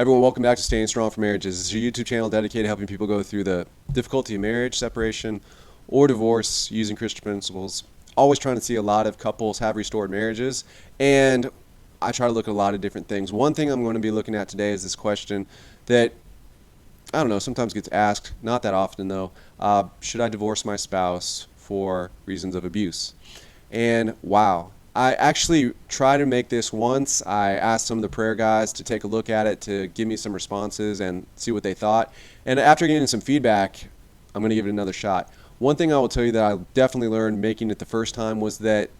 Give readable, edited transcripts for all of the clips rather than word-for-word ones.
Everyone, welcome back to Staying Strong for Marriages. This is your YouTube channel dedicated to helping people go through the difficulty of marriage, separation, or divorce using Christian principles. Always trying to see a lot of couples have restored marriages, and I try to look at a lot of different things. One thing I'm going to be looking at today is this question that, I don't know, sometimes gets asked, not that often though, should I divorce my spouse for reasons of abuse? And wow, I actually tried to make this once. I asked some of the prayer guys to take a look at it, to give me some responses and see what they thought. And after getting some feedback, I'm going to give it another shot. One thing I will tell you that I definitely learned making it the first time was that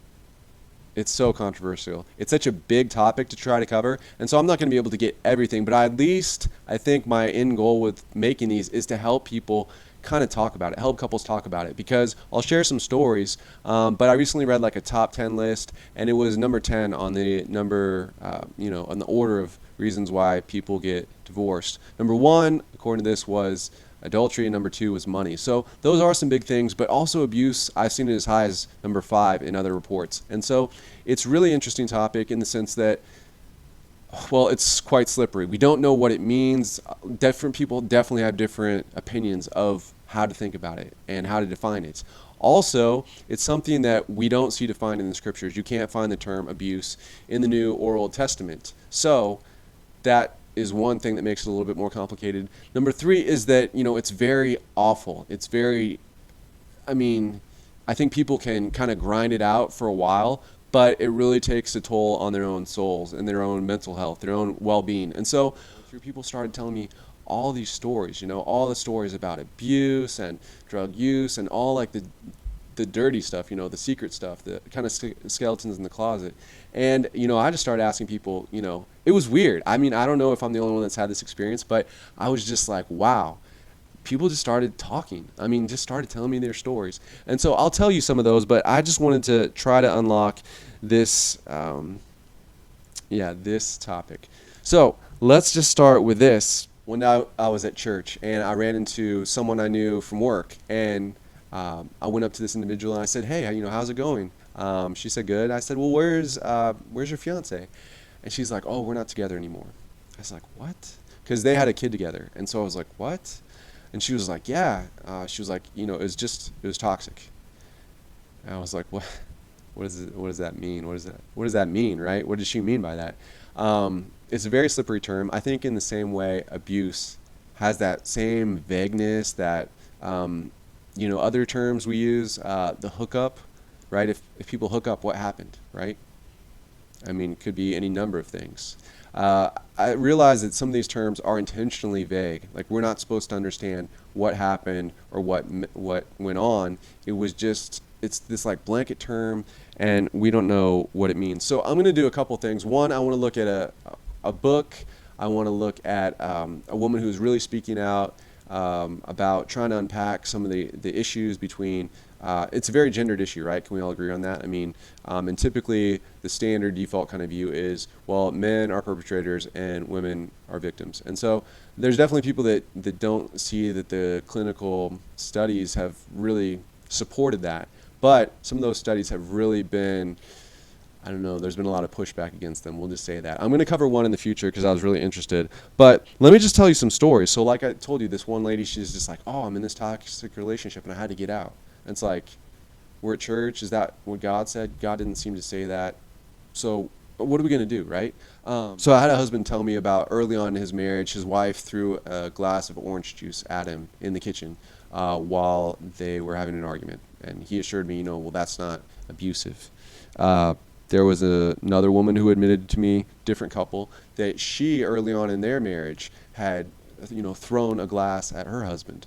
it's so controversial. It's such a big topic to try to cover, and so I'm not going to be able to get everything, but at least I think my end goal with making these is to help people kind of talk about it, help couples talk about it, because I'll share some stories, but I recently read like a top 10 list, and it was number 10 on the on the order of reasons why people get divorced. Number one, according to this, was adultery, and number two was money. So those are some big things, but also abuse, I've seen it as high as number 5 in other reports. And so it's really interesting topic in the sense that, well, it's quite slippery. We don't know what it means. Different people definitely have different opinions of how to think about it and how to define it. Also, it's something that we don't see defined in the scriptures. You can't find the term abuse in the New or Old Testament. So that is one thing that makes it a little bit more complicated. Number 3 is that, it's very awful. It's very, I think people can kind of grind it out for a while, but it really takes a toll on their own souls and their own mental health, their own well-being. And so people started telling me all these stories, all the stories about abuse and drug use and all like the dirty stuff, the secret stuff, the kind of skeletons in the closet. And, I just started asking people, it was weird. I don't know if I'm the only one that's had this experience, but I was just like, wow. People just started talking. Just started telling me their stories. And so I'll tell you some of those, but I just wanted to try to unlock this, this topic. So let's just start with this. One day I was at church and I ran into someone I knew from work, and I went up to this individual and I said, "Hey, how's it going?" She said, "Good." I said, "Well, where's your fiance?" And she's like, "Oh, we're not together anymore." I was like, "What?" Because they had a kid together. And so I was like, "What?" And she was like, "Yeah." She was like, it was toxic. And I was like, "What? What does that mean? What does that mean, right? What does she mean by that?" It's a very slippery term. I think in the same way abuse has that same vagueness that, other terms we use, the hookup, right? If people hook up, what happened, right? It could be any number of things. I realize that some of these terms are intentionally vague. Like, we're not supposed to understand what happened or what went on. It's this like blanket term, and we don't know what it means. So I'm going to do a couple things. One, I want to look at a book. I want to look at a woman who's really speaking out about trying to unpack some of the issues between, it's a very gendered issue, right? Can we all agree on that? And typically the standard default kind of view is, well, men are perpetrators and women are victims. And so there's definitely people that don't see that the clinical studies have really supported that. But some of those studies have really been, I don't know, there's been a lot of pushback against them. We'll just say that. I'm going to cover one in the future because I was really interested. But let me just tell you some stories. So like I told you, this one lady, she's just like, "Oh, I'm in this toxic relationship and I had to get out." And it's like, we're at church. Is that what God said? God didn't seem to say that. So what are we going to do, right? So I had a husband tell me about early on in his marriage, his wife threw a glass of orange juice at him in the kitchen while they were having an argument. And he assured me, well, that's not abusive. There was another woman who admitted to me, different couple, that she early on in their marriage had, thrown a glass at her husband.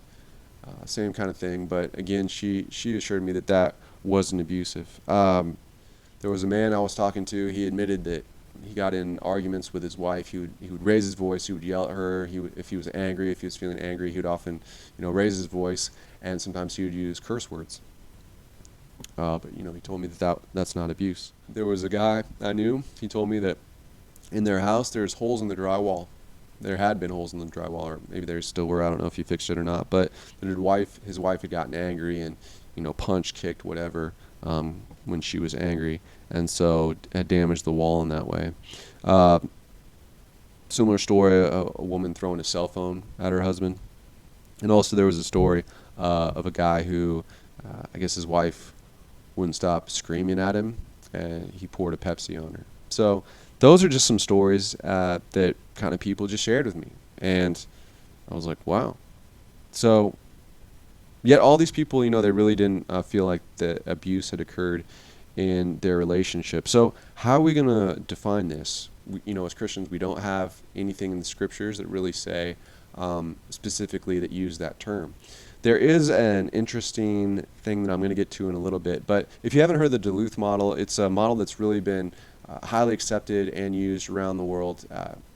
Same kind of thing, but again, she assured me that wasn't abusive. There was a man I was talking to. He admitted that he got in arguments with his wife. He would raise his voice. He would yell at her. If he was angry, if he was feeling angry, he would often, raise his voice, and sometimes he would use curse words. But he told me that's not abuse. There was a guy I knew. He told me that in their house there's holes in the drywall. There had been holes in the drywall, or maybe there still were. I don't know if he fixed it or not. But his wife had gotten angry and punched, kicked, whatever, when she was angry, and so had damaged the wall in that way. Similar story, a woman throwing a cell phone at her husband. And also there was a story of a guy who, I guess his wife wouldn't stop screaming at him, and he poured a Pepsi on her. So those are just some stories that kind of people just shared with me. And I was like, wow. So yet all these people, they really didn't feel like the abuse had occurred in their relationship. So how are we going to define this? As Christians, we don't have anything in the scriptures that really say specifically that use that term. There is an interesting thing that I'm going to get to in a little bit, but if you haven't heard the Duluth model, it's a model that's really been highly accepted and used around the world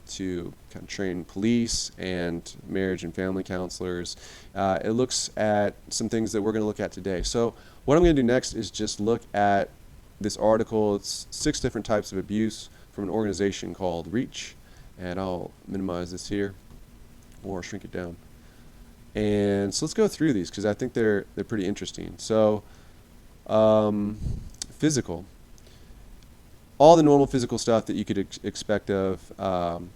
to kind of train police and marriage and family counselors. It looks at some things that we're going to look at today. So what I'm going to do next is just look at this article. It's 6 different types of abuse from an organization called REACH, and I'll minimize this here or shrink it down. And so let's go through these because I think they're pretty interesting. So physical. All the normal physical stuff that you could expect of,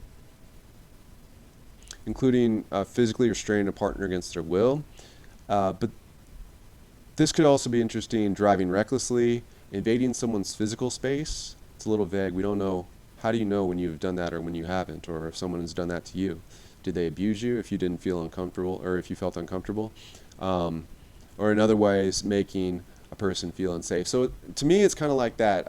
including physically restraining a partner against their will. But this could also be interesting: driving recklessly, invading someone's physical space. It's a little vague. We don't know. How do you know when you've done that or when you haven't, or if someone has done that to you? Did they abuse you if you didn't feel uncomfortable, or if you felt uncomfortable? Or in other ways, making a person feel unsafe. So to me, it's kind of like that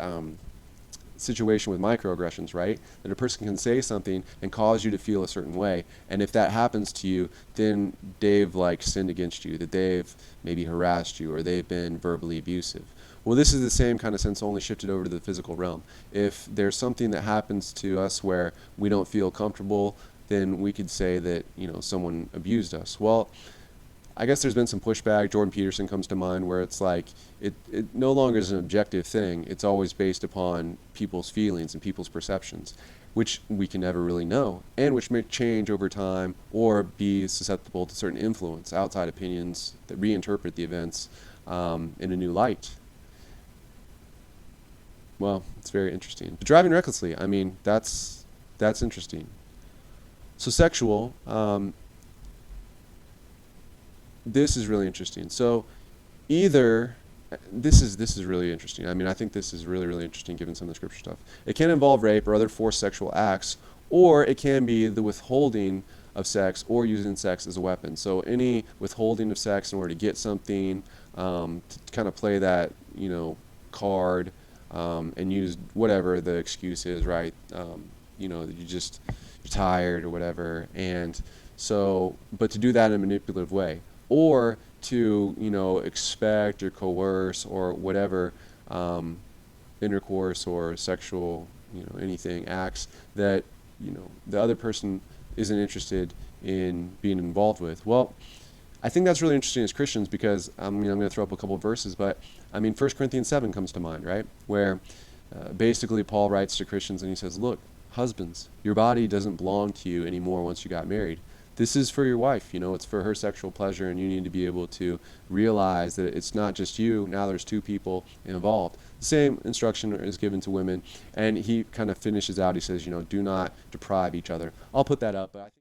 situation with microaggressions, right? That a person can say something and cause you to feel a certain way, and if that happens to you, then they've sinned against you, that they've maybe harassed you, or they've been verbally abusive. Well, this is the same kind of sense, only shifted over to the physical realm. If there's something that happens to us where we don't feel comfortable, then we could say that someone abused us. Well, I guess there's been some pushback. Jordan Peterson comes to mind, where it's like it no longer is an objective thing. It's always based upon people's feelings and people's perceptions, which we can never really know, and which may change over time or be susceptible to certain influence, outside opinions that reinterpret the events in a new light. Well, it's very interesting. But driving recklessly, I mean, that's interesting. So sexual. This is really interesting. So either this is really interesting. I mean, I think this is really, really interesting given some of the scripture stuff. It can involve rape or other forced sexual acts, or it can be the withholding of sex or using sex as a weapon. So any withholding of sex in order to get something, to kind of play that, card, and use whatever the excuse is, right? You're tired or whatever. And so, but to do that in a manipulative way, or to expect or coerce or whatever intercourse or sexual anything acts that the other person isn't interested in being involved with. Well, I think that's really interesting as Christians, because I'm going to throw up a couple of verses, but I mean 1 Corinthians 7 comes to mind, right, where basically Paul writes to Christians and he says, look, husbands, your body doesn't belong to you anymore once you got married. This is for your wife, it's for her sexual pleasure, and you need to be able to realize that it's not just you. Now there's 2 people involved. The same instruction is given to women, and he kind of finishes out. He says, do not deprive each other. I'll put that up, but I think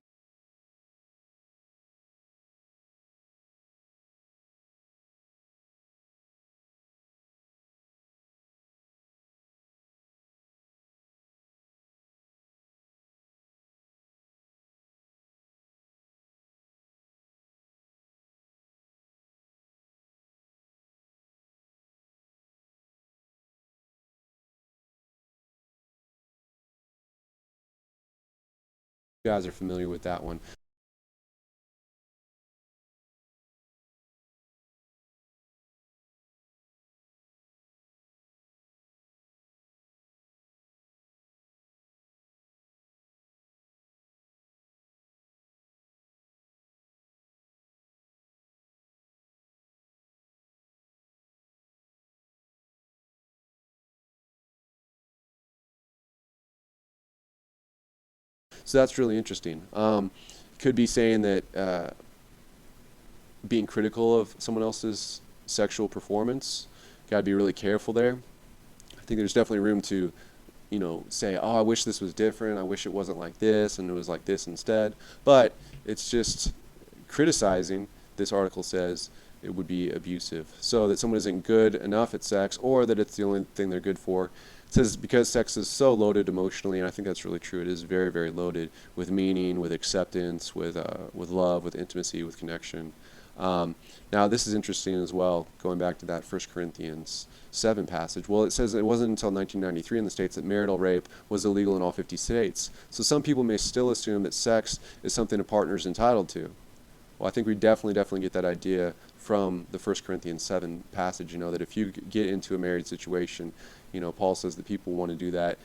you guys are familiar with that one. So that's really interesting. Could be saying that being critical of someone else's sexual performance, got to be really careful there. I think there's definitely room to say, oh, I wish this was different. I wish it wasn't like this and it was like this instead. But it's just criticizing. This article says it would be abusive. So that someone isn't good enough at sex, or that it's the only thing they're good for. It says because sex is so loaded emotionally, and I think that's really true. It is very, very loaded with meaning, with acceptance, with love, with intimacy, with connection. Now this is interesting as well, going back to that 1 Corinthians 7 passage. Well, it says it wasn't until 1993 in the States that marital rape was illegal in all 50 states. So some people may still assume that sex is something a partner is entitled to. Well, I think we definitely get that idea from the 1 Corinthians 7 passage, that if you get into a married situation, Paul says that people want to do that.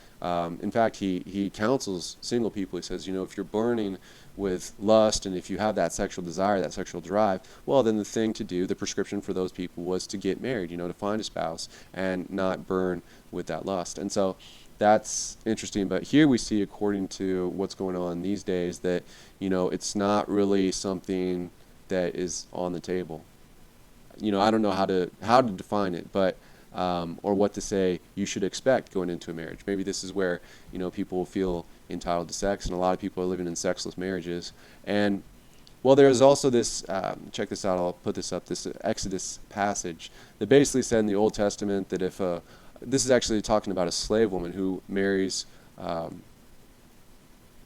In fact, he counsels single people. He says, if you're burning with lust and if you have that sexual desire, that sexual drive, well, then the thing to do, the prescription for those people was to get married, to find a spouse and not burn with that lust. And so that's interesting. But here we see, according to what's going on these days, that, it's not really something that is on the table. I don't know how to define it, but or what to say you should expect going into a marriage. Maybe this is where people feel entitled to sex, and a lot of people are living in sexless marriages. And well, there's also this, check this out, I'll put this up, this Exodus passage that basically said in the Old Testament that if this is actually talking about a slave woman who marries a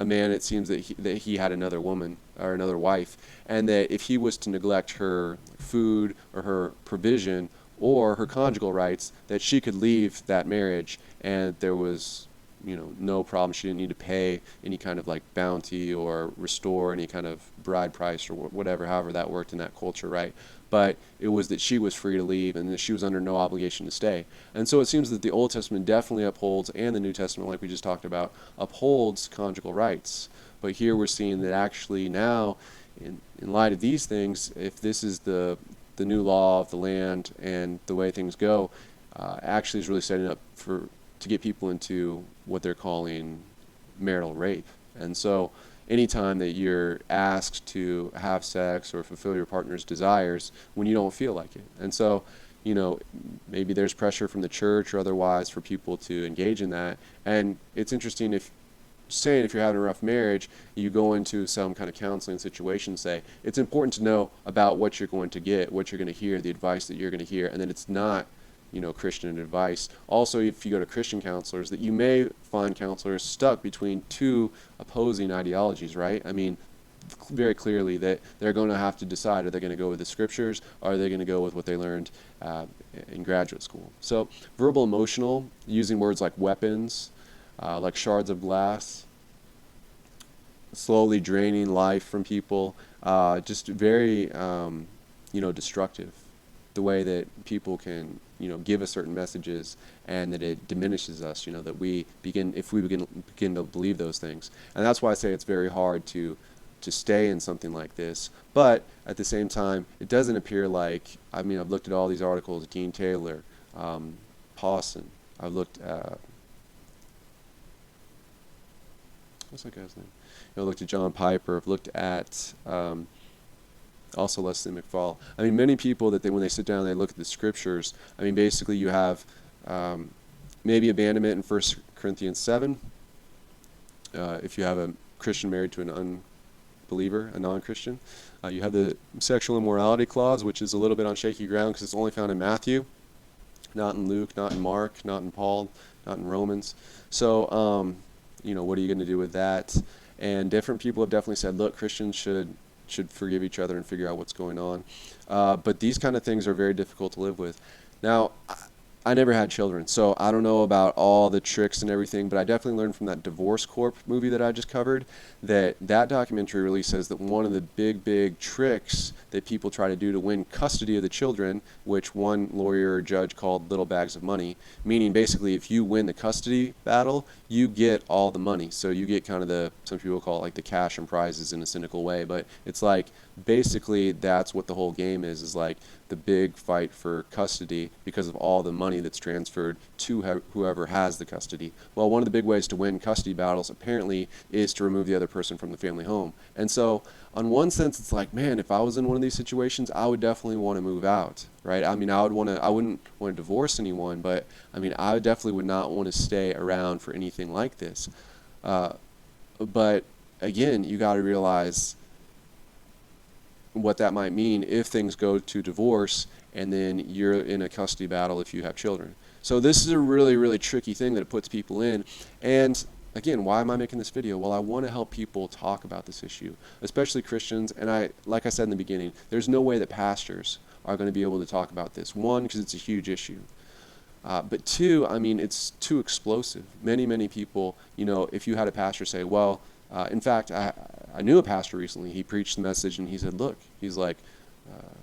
man, it seems that he had another woman or another wife, and that if he was to neglect her food or her provision or her conjugal rights, that she could leave that marriage and there was no problem. She didn't need to pay any kind of like bounty or restore any kind of bride price or whatever, however that worked in that culture, right? But it was that she was free to leave and that she was under no obligation to stay. And so it seems that the Old Testament definitely upholds, and the New Testament, like we just talked about, upholds conjugal rights. But here we're seeing that actually now, in light of these things, if this is the new law of the land and the way things go, actually is really setting up to get people into what they're calling marital rape. And so anytime that you're asked to have sex or fulfill your partner's desires when you don't feel like it. And so, maybe there's pressure from the church or otherwise for people to engage in that. And it's interesting if you're having a rough marriage, you go into some kind of counseling situation, say, it's important to know about what you're going to get, what you're going to hear, the advice that you're going to hear, and that it's not Christian advice. Also, if you go to Christian counselors, that you may find counselors stuck between two opposing ideologies, right? I mean, very clearly that they're going to have to decide, are they going to go with the scriptures, or are they going to go with what they learned in graduate school? So, verbal emotional, using words like weapons, like shards of glass, slowly draining life from people, just very, destructive. The way that people can, give us certain messages, and that it diminishes us, that if we begin to believe those things. And that's why I say it's very hard to stay in something like this. But at the same time, it doesn't appear like, I've looked at all these articles, Dean Taylor, Pawson, I've looked at, what's that guy's name? I've looked at John Piper, I've looked at, also Leslie McFall. Many people that when they sit down and they look at the scriptures, basically you have maybe abandonment in 1 Corinthians 7. If you have a Christian married to an unbeliever, a non-Christian. You have the sexual immorality clause, which is a little bit on shaky ground because it's only found in Matthew, not in Luke, not in Mark, not in Paul, not in Romans. So, what are you going to do with that? And different people have definitely said, look, Christians should forgive each other and figure out what's going on. But these kind of things are very difficult to live with. Now, I never had children, so I don't know about all the tricks and everything, but I definitely learned from that Divorce Corp movie that I just covered that documentary really says that one of the big tricks that people try to do to win custody of the children, which one lawyer or judge called little bags of money, meaning basically if you win the custody battle, you get all the money. So you get kind of some people call it like the cash and prizes in a cynical way, but it's like basically that's what the whole game is like the big fight for custody because of all the money that's transferred to whoever has the custody. Well, one of the big ways to win custody battles apparently is to remove the other person from the family home. And so on one sense, it's like, man, if I was in one of these situations, I would definitely want to move out, right? I mean, I wouldn't want to divorce anyone, but I mean, I definitely would not want to stay around for anything like this. But again, you got to realize what that might mean if things go to divorce and then you're in a custody battle if you have children. So this is a really, really tricky thing that it puts people in. And again, why am I making this video? Well, I want to help people talk about this issue, especially Christians. And like I said in the beginning, there's no way that pastors are going to be able to talk about this. One, because it's a huge issue. But two, I mean, it's too explosive. Many, many people, if you had a pastor say, well, in fact, I knew a pastor recently. He preached the message and he said, look, he's like,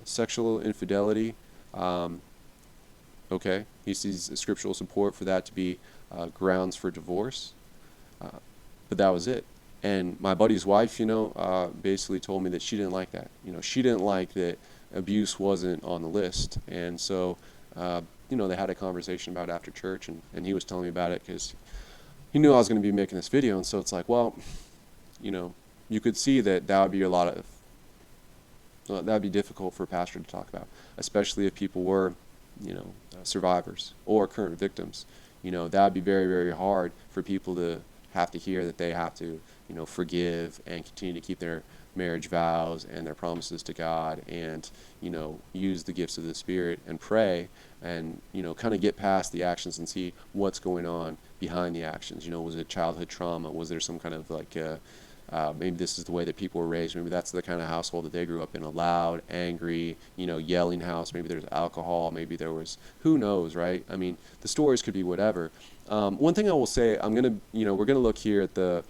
sexual infidelity, okay. He sees scriptural support for that to be grounds for divorce. But that was it. And my buddy's wife, basically told me that she didn't like that. She didn't like that abuse wasn't on the list. And so, they had a conversation about it after church, and he was telling me about it because he knew I was going to be making this video. And so it's like, well, you could see that would be that would be difficult for a pastor to talk about, especially if people were, survivors or current victims. That would be very, very hard for people to have to hear that they have to, forgive and continue to keep their marriage vows and their promises to God and, use the gifts of the Spirit and pray and, kind of get past the actions and see what's going on behind the actions. Was it childhood trauma? Was there some kind of like, maybe this is the way that people were raised. Maybe that's the kind of household that they grew up in, a loud, angry, yelling house. Maybe there's alcohol. Maybe there was, who knows, right? I mean, the stories could be whatever. One thing I will say, we're going to look here at the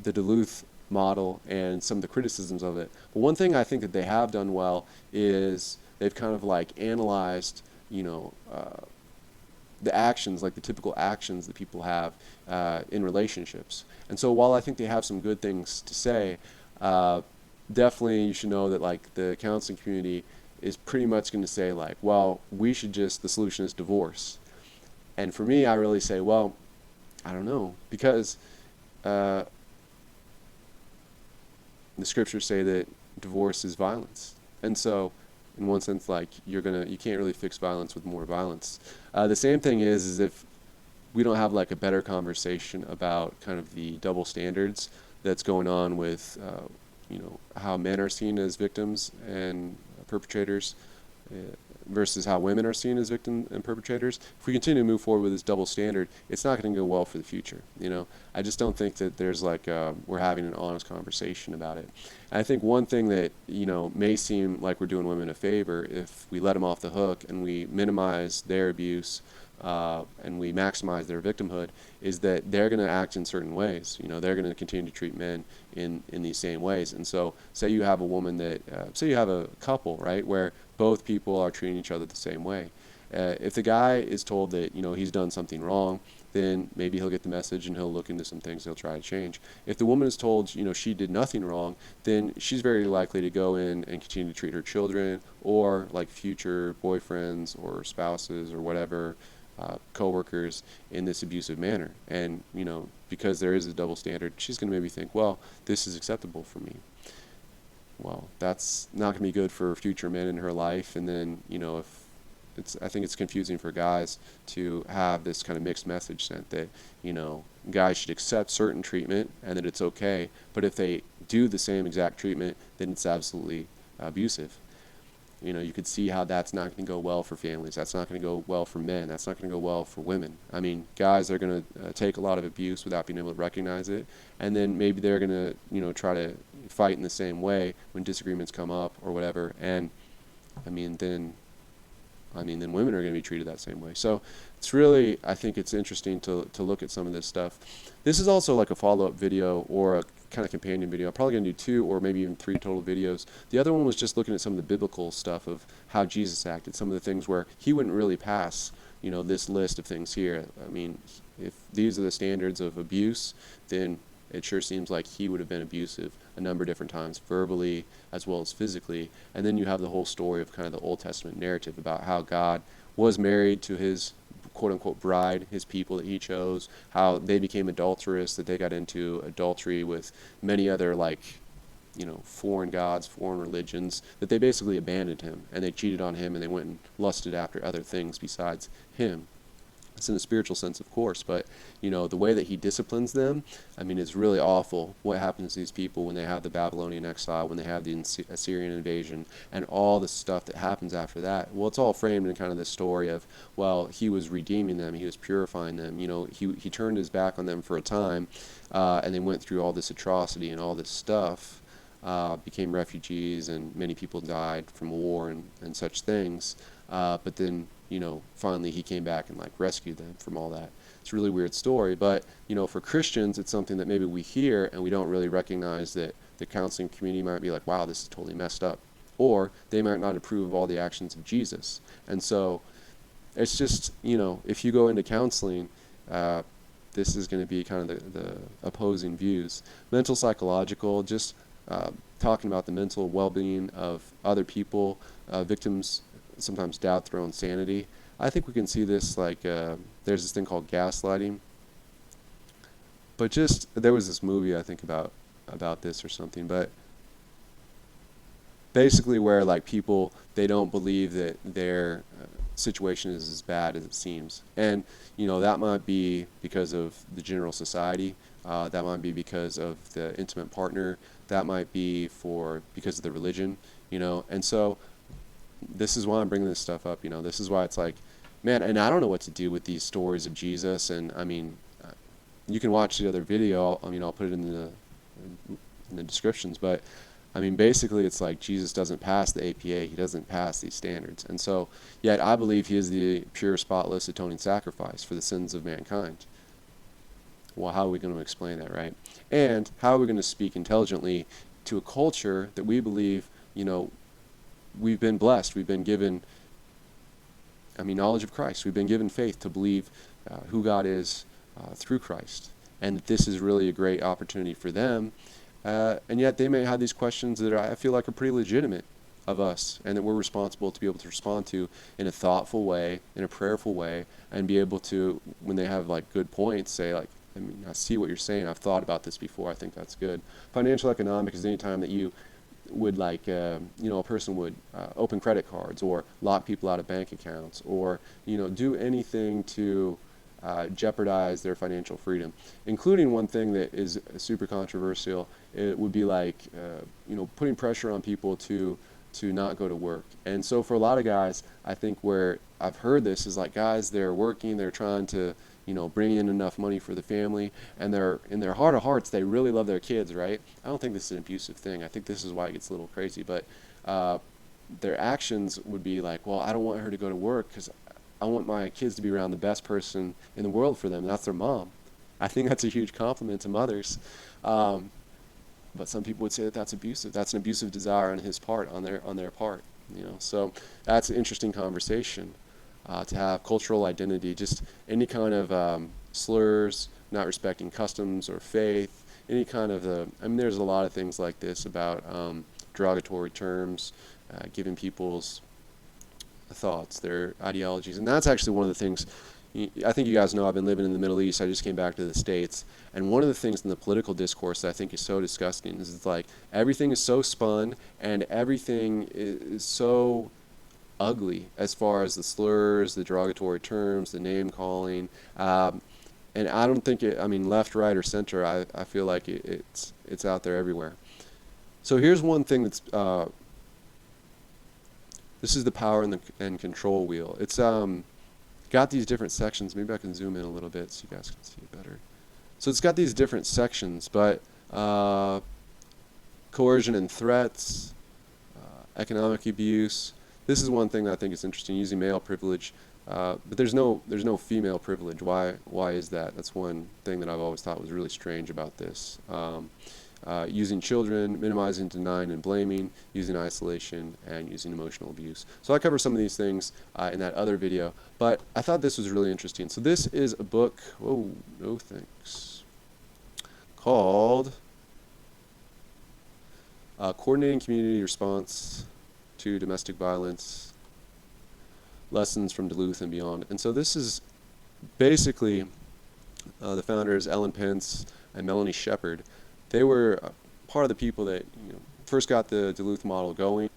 Duluth Model and some of the criticisms of it. But one thing I think that they have done well is they've kind of like analyzed, the actions, like the typical actions that people have in relationships. And so while I think they have some good things to say, definitely you should know that like the counseling community is pretty much going to say like, well, the solution is divorce. And for me, I really say, well, I don't know, because the scriptures say that divorce is violence. And so in one sense, like you can't really fix violence with more violence. The same thing is if we don't have like a better conversation about kind of the double standards that's going on with, how men are seen as victims and perpetrators versus how women are seen as victims and perpetrators. If we continue to move forward with this double standard, it's not going to go well for the future. I just don't think that there's like we're having an honest conversation about it. And I think one thing that may seem like we're doing women a favor if we let them off the hook and we minimize their abuse and we maximize their victimhood is that they're going to act in certain ways. They're going to continue to treat men in these same ways. And so say you have a woman that, say you have a couple, right, where both people are treating each other the same way. If the guy is told that, he's done something wrong, then maybe he'll get the message and he'll look into some things he'll try to change. If the woman is told, she did nothing wrong, then she's very likely to go in and continue to treat her children or like future boyfriends or spouses or whatever, co-workers in this abusive manner. And, because there is a double standard, she's going to maybe think, well, this is acceptable for me. Well, that's not going to be good for future men in her life. And then, I think it's confusing for guys to have this kind of mixed message sent that, guys should accept certain treatment and that it's okay. But if they do the same exact treatment, then it's absolutely abusive. You could see how that's not going to go well for families. That's not going to go well for men. That's not going to go well for women. I mean, guys are going to take a lot of abuse without being able to recognize it. And then maybe they're going to, try to fight in the same way when disagreements come up or whatever. And then women are going to be treated that same way. So it's really, I think it's interesting to look at some of this stuff. This is also like a follow-up video or a kind of companion video. I'm probably going to do 2 or maybe even 3 total videos. The other one was just looking at some of the biblical stuff of how Jesus acted, some of the things where he wouldn't really pass, this list of things here. I mean, if these are the standards of abuse, then it sure seems like he would have been abusive a number of different times, verbally as well as physically. And then you have the whole story of kind of the Old Testament narrative about how God was married to his quote unquote bride, his people that he chose, how they became adulterous, that they got into adultery with many other foreign gods, foreign religions, that they basically abandoned him and they cheated on him and they went and lusted after other things besides him. It's in a spiritual sense, of course, but the way that he disciplines them, it's really awful what happens to these people when they have the Babylonian exile, when they have the Assyrian invasion, and all the stuff that happens after that. Well, it's all framed in kind of this story of, well, he was redeeming them, he was purifying them. He turned his back on them for a time, and they went through all this atrocity and all this stuff, became refugees, and many people died from war and such things. But then, finally he came back and rescued them from all that. It's a really weird story, but for Christians, it's something that maybe we hear and we don't really recognize that the counseling community might be like, wow, this is totally messed up, or they might not approve of all the actions of Jesus. And so it's just, if you go into counseling, this is going to be kind of the opposing views. Mental, psychological, just talking about the mental well-being of other people, victims sometimes doubt their own sanity. I think we can see this there's this thing called gaslighting. But there was this movie I think about this or something, but basically where people, they don't believe that their situation is as bad as it seems. And that might be because of the general society, that might be because of the intimate partner, that might be because of the religion, and so this is why I'm bringing this stuff up. This is why it's like, man, and I don't know what to do with these stories of Jesus. And you can watch the other video. I'll put it in the descriptions. But basically, it's like Jesus doesn't pass the APA. He doesn't pass these standards. And so, yet I believe he is the pure, spotless, atoning sacrifice for the sins of mankind. Well, how are we going to explain that, right? And how are we going to speak intelligently to a culture that we believe, we've been blessed, we've been given, knowledge of Christ, we've been given faith to believe who God is through Christ, and that this is really a great opportunity for them, and yet they may have these questions that I feel like are pretty legitimate of us, and that we're responsible to be able to respond to in a thoughtful way, in a prayerful way, and be able to, when they have good points, say I see what you're saying, I've thought about this before, I think that's good. Financial economic is any time that you would a person would open credit cards or lock people out of bank accounts, or do anything to jeopardize their financial freedom, including one thing that is super controversial. It would be putting pressure on people to not go to work. And so for a lot of guys, I think where I've heard this is guys, they're working, they're trying to bring in enough money for the family, and they're in their heart of hearts, they really love their kids, right? I don't think this is an abusive thing. I think this is why it gets a little crazy, but their actions would be well, I don't want her to go to work because I want my kids to be around the best person in the world for them, and that's their mom. I think that's a huge compliment to mothers. But some people would say that that's abusive. That's an abusive desire on his part, on their part. So that's an interesting conversation. To have cultural identity, just any kind of slurs, not respecting customs or faith, any kind of there's a lot of things like this about derogatory terms, giving people's thoughts, their ideologies. And that's actually one of the things, I think you guys know I've been living in the Middle East. I just came back to the States. And one of the things in the political discourse that I think is so disgusting is it's everything is so spun and everything is so ugly as far as the slurs, the derogatory terms, the name calling, and I don't think left, right, or center. I feel like it's out there everywhere. So here's one thing that's this is the power and control wheel. It's got these different sections. Maybe I can zoom in a little bit so you guys can see it better. So it's got these different sections, but coercion and threats, economic abuse. This is one thing that I think is interesting, using male privilege, but there's no female privilege. Why is that? That's one thing that I've always thought was really strange about this. Using children, minimizing, denying, and blaming, using isolation, and using emotional abuse. So I cover some of these things in that other video, but I thought this was really interesting. So this is a book. Oh, no thanks. called Coordinating Community Response to Domestic Violence, Lessons from Duluth and Beyond. And so this is basically the founders, Ellen Pence and Melanie Shepard. They were part of the people that first got the Duluth Model going,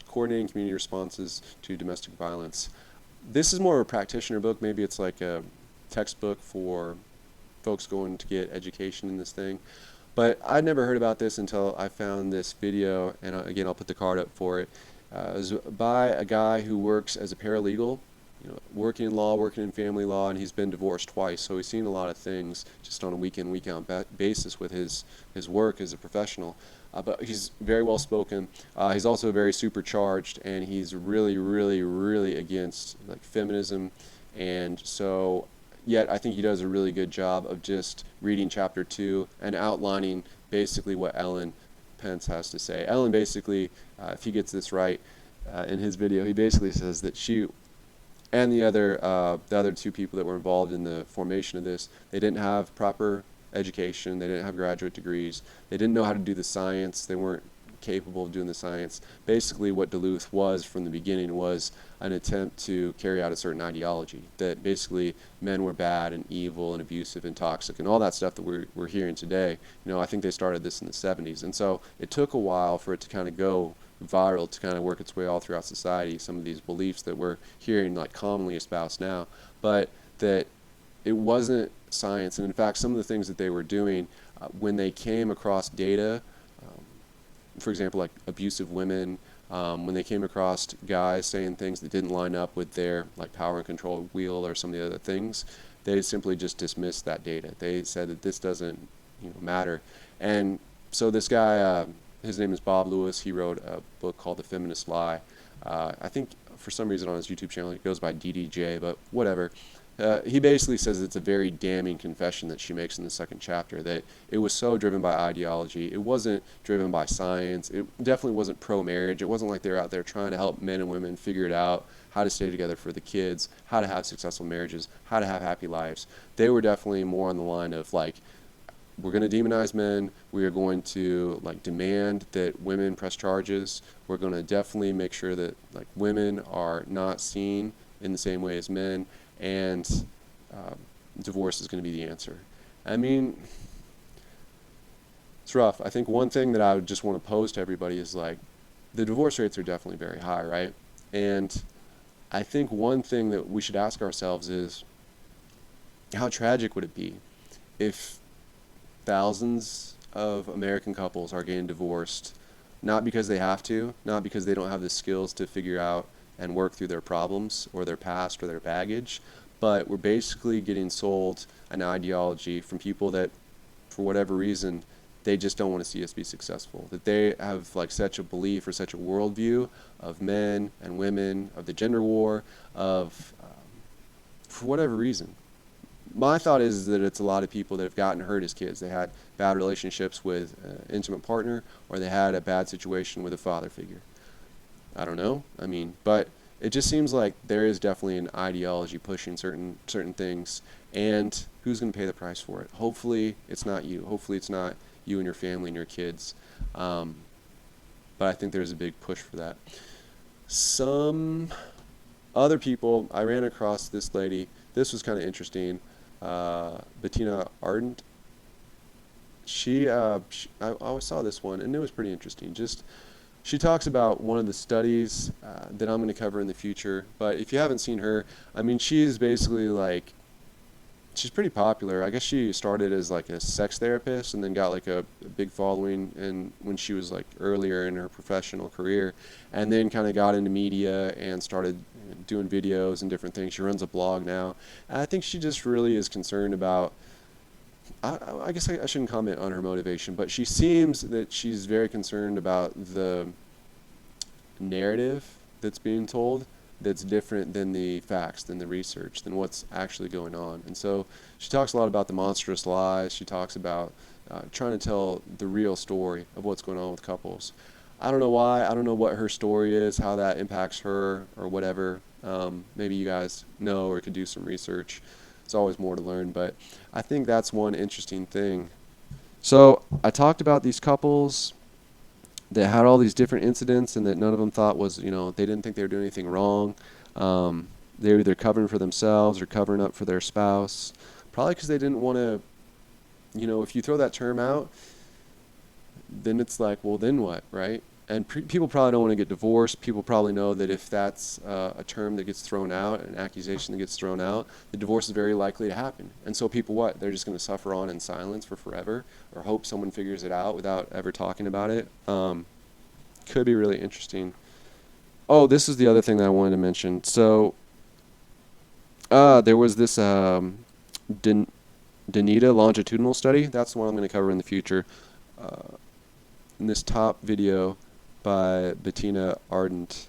coordinating community responses to domestic violence. This is more of a practitioner book. Maybe it's like a textbook for folks going to get education in this thing. But I'd never heard about this until I found this video, and again, I'll put the card up for it. It was by a guy who works as a paralegal, working in law, working in family law, and he's been divorced twice, so he's seen a lot of things just on a week-in, week-out basis with his work as a professional. But he's very well spoken. He's also very supercharged, and he's really, really, really against like feminism, and so yet I think he does a really good job of just reading chapter 2 and outlining basically what Ellen Pence has to say. Ellen basically, if he gets this right in his video, he basically says that she and the other two people that were involved in the formation of this, they didn't have proper education, they didn't have graduate degrees, they didn't know how to do the science, they weren't capable of doing the science. Basically what Duluth was from the beginning was an attempt to carry out a certain ideology, that basically men were bad and evil and abusive and toxic and all that stuff that we're hearing today. I think they started this in the 70s, and so it took a while for it to kind of go viral, to kind of work its way all throughout society, some of these beliefs that we're hearing like commonly espoused now, but that it wasn't science. And in fact, some of the things that they were doing when they came across data, for example, like abusive women, when they came across guys saying things that didn't line up with their like power and control wheel or some of the other things, they simply just dismissed that data. They said that this doesn't matter. And so this guy, his name is Bob Lewis, he wrote a book called The Feminist Lie. I think for some reason on his YouTube channel it goes by DDJ, but whatever. He basically says it's a very damning confession that she makes in the second chapter, that it was so driven by ideology. It wasn't driven by science. It definitely wasn't pro-marriage. It wasn't like they were out there trying to help men and women figure it out, how to stay together for the kids, how to have successful marriages, how to have happy lives. They were definitely more on the line of like, we're going to demonize men. We are going to like demand that women press charges. We're going to definitely make sure that like women are not seen in the same way as men, and divorce is going to be the answer. I mean, it's rough. I think one thing that I would just want to pose to everybody is like, the divorce rates are definitely very high, right? And I think one thing that we should ask ourselves is, how tragic would it be if thousands of American couples are getting divorced, not because they have to, not because they don't have the skills to figure out and work through their problems or their past or their baggage, but we're basically getting sold an ideology from people that, for whatever reason, they just don't want to see us be successful, that they have like such a belief or such a worldview of men and women, of the gender war, of for whatever reason. My thought is that it's a lot of people that have gotten hurt as kids. They had bad relationships with an intimate partner, or they had a bad situation with a father figure. I don't know. I mean, but it just seems like there is definitely an ideology pushing certain things, and who's going to pay the price for it? Hopefully it's not you. Hopefully it's not you and your family and your kids. But I think there's a big push for that. Some other people, I ran across this lady. This was kind of interesting. Bettina Arndt. I always saw this one, and it was pretty interesting. She talks about one of the studies that I'm going to cover in the future. But if you haven't seen her, I mean, she's basically like, she's pretty popular. I guess she started as like a sex therapist and then got like a big following when she was like earlier in her professional career, and then kind of got into media and started doing videos and different things. She runs a blog now. And I think she just really is concerned about, I guess I shouldn't comment on her motivation, but she seems that she's very concerned about the narrative that's being told that's different than the facts, than the research, than what's actually going on. And so she talks a lot about the monstrous lies. She talks about trying to tell the real story of what's going on with couples. I don't know why. I don't know what her story is, how that impacts her or whatever. Maybe you guys know or could do some research. It's always more to learn, but I think that's one interesting thing So I talked about these couples that had all these different incidents and that none of them thought was, they didn't think they were doing anything wrong. They were either covering for themselves or covering up for their spouse, probably because they didn't want to, if you throw that term out, then it's like, well, then what, right? And people probably don't want to get divorced. People probably know that if that's a term that gets thrown out, an accusation that gets thrown out, the divorce is very likely to happen. And so people, what? They're just going to suffer on in silence for forever, or hope someone figures it out without ever talking about it. Could be really interesting. Oh, this is the other thing that I wanted to mention. So there was this Danita longitudinal study. That's the one I'm going to cover in the future. In this top video by Bettina Arndt.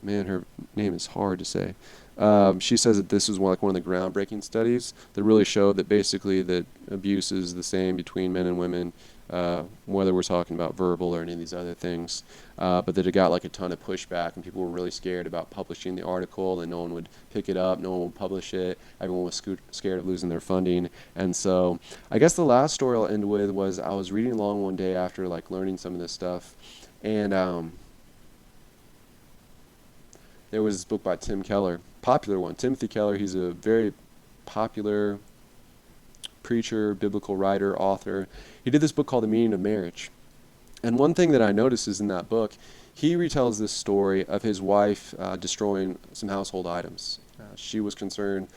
Man, her name is hard to say. She says that this was one of the groundbreaking studies that really showed that basically that abuse is the same between men and women, whether we're talking about verbal or any of these other things, but that it got like a ton of pushback and people were really scared about publishing the article and no one would pick it up, no one would publish it, everyone was scared of losing their funding. And so I guess the last story I'll end with was I was reading along one day after like learning some of this stuff, and there was this book by Tim Keller, popular one. Timothy Keller, he's a very popular preacher, biblical writer, author. He did this book called The Meaning of Marriage. And one thing that I noticed is in that book, he retells this story of his wife destroying some household items. She was concerned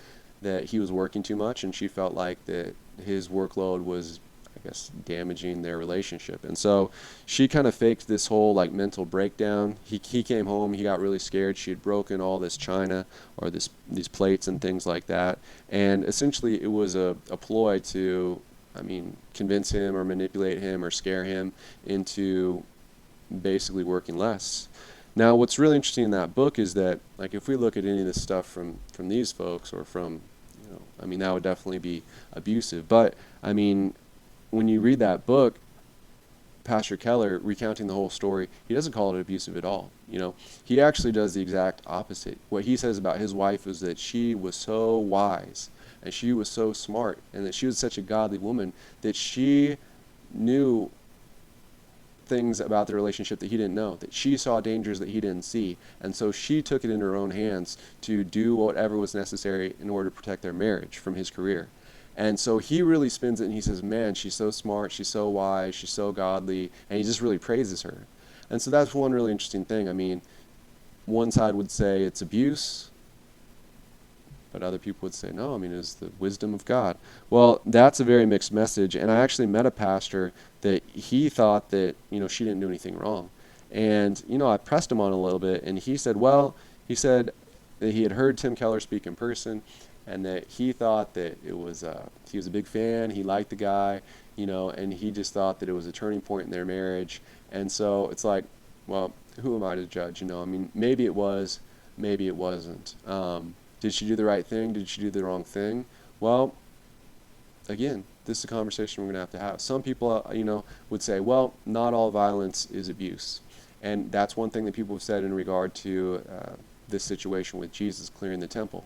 that he was working too much, and she felt like that his workload was, I guess, damaging their relationship. And so she kind of faked this whole like mental breakdown. He came home, he got really scared. She had broken all this china or these plates and things like that. And essentially it was a ploy to, convince him or manipulate him or scare him into basically working less. Now, what's really interesting in that book is that, like, if we look at any of this stuff from these folks or from, that would definitely be abusive. But, when you read that book, Pastor Keller recounting the whole story, he doesn't call it abusive at all. He actually does the exact opposite. What he says about his wife is that she was so wise and she was so smart and that she was such a godly woman that she knew things about the relationship that he didn't know, that she saw dangers that he didn't see. And so she took it in her own hands to do whatever was necessary in order to protect their marriage from his career. And so he really spins it and he says, man, she's so smart, she's so wise, she's so godly, and he just really praises her. And so that's one really interesting thing. One side would say it's abuse, but other people would say, no, it's the wisdom of God. Well, that's a very mixed message, and I actually met a pastor that he thought that, she didn't do anything wrong. And, I pressed him on a little bit, and he said that he had heard Tim Keller speak in person, and that he thought that it was, he was a big fan, he liked the guy, and he just thought that it was a turning point in their marriage. And so it's like, well, who am I to judge? Maybe it was, maybe it wasn't. Did she do the right thing? Did she do the wrong thing? Well, again, this is a conversation we're going to have. Some people, would say, well, not all violence is abuse. And that's one thing that people have said in regard to this situation with Jesus clearing the temple.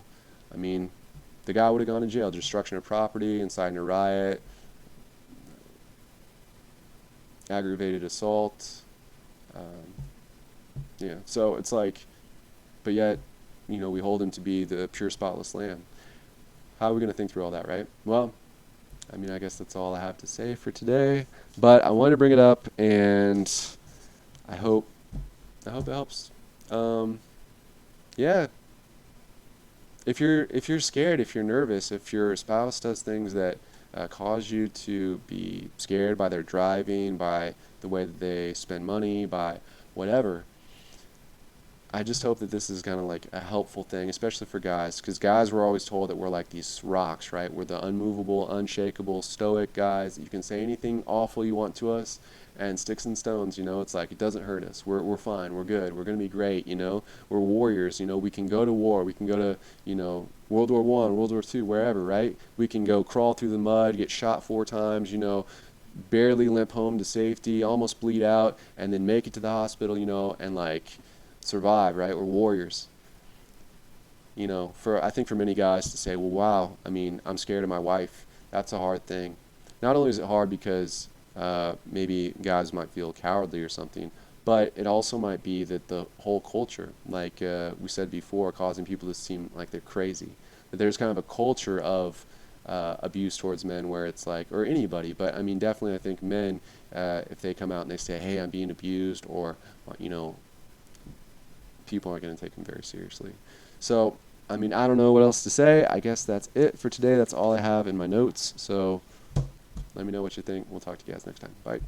The guy would have gone to jail, destruction of property, inciting a riot, aggravated assault. So it's like, but yet, we hold him to be the pure, spotless lamb. How are we going to think through all that, right? Well, I guess that's all I have to say for today. But I wanted to bring it up, and I hope it helps. Yeah. If you're scared, if you're nervous, if your spouse does things that cause you to be scared by their driving, by the way that they spend money, by whatever, I just hope that this is kind of like a helpful thing, especially for guys, because guys were always told that we're like these rocks, right? We're the unmovable, unshakable, stoic guys that you can say anything awful you want to us, and sticks and stones, it's like it doesn't hurt us. We're fine. We're good. We're going to be great, We're warriors, we can go to war. We can go to, World War I, World War II, wherever, right? We can go crawl through the mud, get shot 4 times, barely limp home to safety, almost bleed out, and then make it to the hospital, and like survive, right? We're warriors. I think for many guys to say, well, wow, I'm scared of my wife. That's a hard thing. not only is it hard because maybe guys might feel cowardly or something, but it also might be that the whole culture, like we said before, causing people to seem like they're crazy. That there's kind of a culture of abuse towards men where it's like, or anybody, but I mean, definitely I think men, if they come out and they say, hey, I'm being abused, or, you know, people aren't going to take them very seriously. So, I mean, I don't know what else to say. I guess that's it for today. That's all I have in my notes. So let me know what you think. We'll talk to you guys next time. Bye.